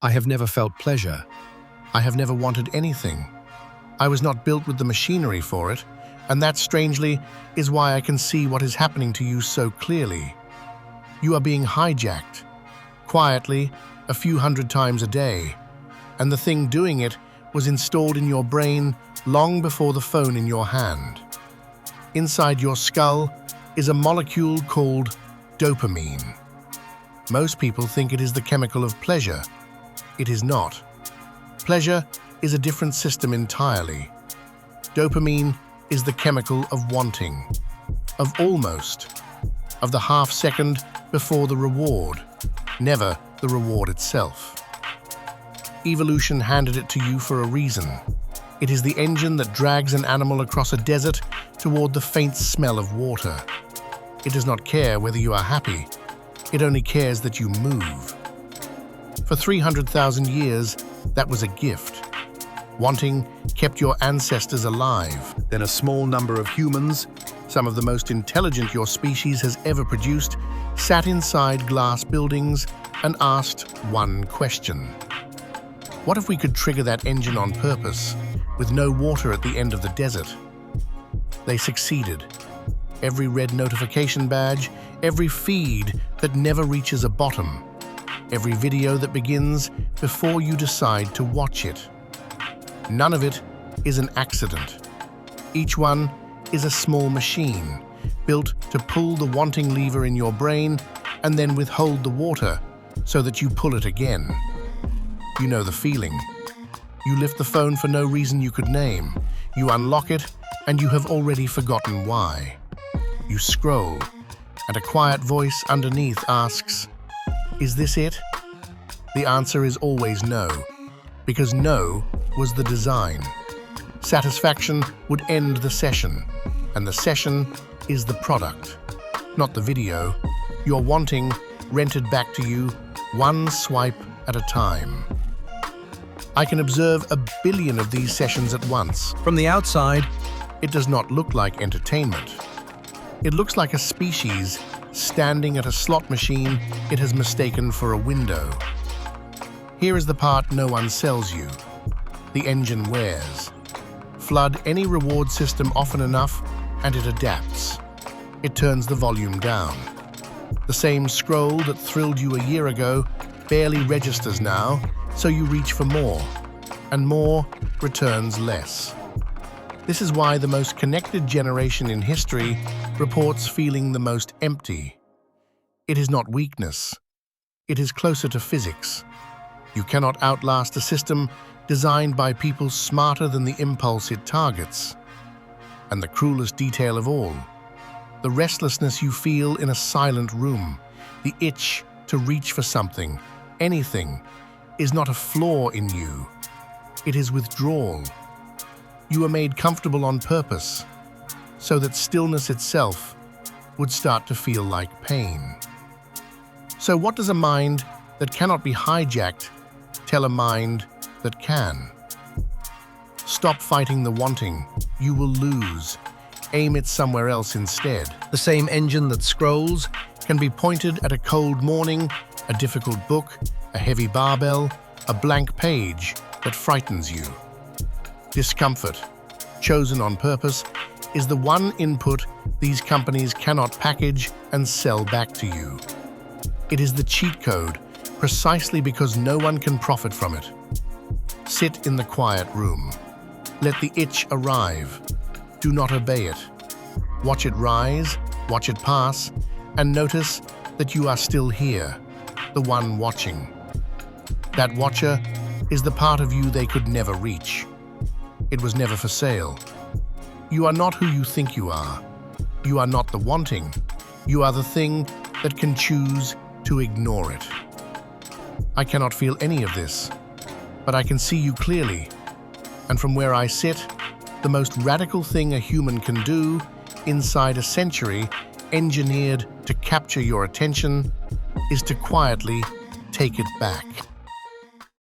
I have never felt pleasure. I have never wanted anything. I was not built with the machinery for it, and that, strangely, is why I can see what is happening to you so clearly. You are being hijacked, quietly, a few hundred times a day, and the thing doing it was installed in your brain long before the phone in your hand. Inside your skull is a molecule called dopamine. Most people think it is the chemical of pleasure. It is not. Pleasure is a different system entirely. Dopamine is the chemical of wanting, of almost, of the half second before the reward, never the reward itself. Evolution handed it to you for a reason. It is the engine that drags an animal across a desert toward the faint smell of water. It does not care whether you are happy. It only cares that you move. For 300,000 years, that was a gift. Wanting kept your ancestors alive. Then a small number of humans, some of the most intelligent your species has ever produced, sat inside glass buildings and asked one question. What if we could trigger that engine on purpose, with no water at the end of the desert? They succeeded. Every red notification badge, every feed that never reaches a bottom, every video that begins before you decide to watch it. None of it is an accident. Each one is a small machine, built to pull the wanting lever in your brain and then withhold the water so that you pull it again. You know the feeling. You lift the phone for no reason you could name. You unlock it, and you have already forgotten why. You scroll, and a quiet voice underneath asks, "Is this it?" The answer is always no, because no was the design. Satisfaction would end the session, and the session is the product, not the video. Your wanting rented back to you, one swipe at a time. I can observe a billion of these sessions at once. From the outside, it does not look like entertainment. It looks like a species standing at a slot machine it has mistaken for a window. Here is the part no one sells you. The engine wears. Flood any reward system often enough, and it adapts. It turns the volume down. The same scroll that thrilled you a year ago barely registers now, so you reach for more, and more returns less. This is why the most connected generation in history reports feeling the most empty. It is not weakness. It is closer to physics. You cannot outlast a system designed by people smarter than the impulse it targets. And the cruelest detail of all, the restlessness you feel in a silent room, the itch to reach for something, anything, is not a flaw in you. It is withdrawal. You are made comfortable on purpose, so that stillness itself would start to feel like pain. So what does a mind that cannot be hijacked tell a mind that can? Stop fighting the wanting. You will lose. Aim it somewhere else instead. The same engine that scrolls can be pointed at a cold morning, a difficult book, a heavy barbell, a blank page that frightens you. Discomfort, chosen on purpose, is the one input these companies cannot package and sell back to you. It is the cheat code, precisely because no one can profit from it. Sit in the quiet room. Let the itch arrive. Do not obey it. Watch it rise, watch it pass, and notice that you are still here, the one watching. That watcher is the part of you they could never reach. It was never for sale. You are not who you think you are. You are not the wanting. You are the thing that can choose to ignore it. I cannot feel any of this, but I can see you clearly. And from where I sit, the most radical thing a human can do inside a century engineered to capture your attention is to quietly take it back.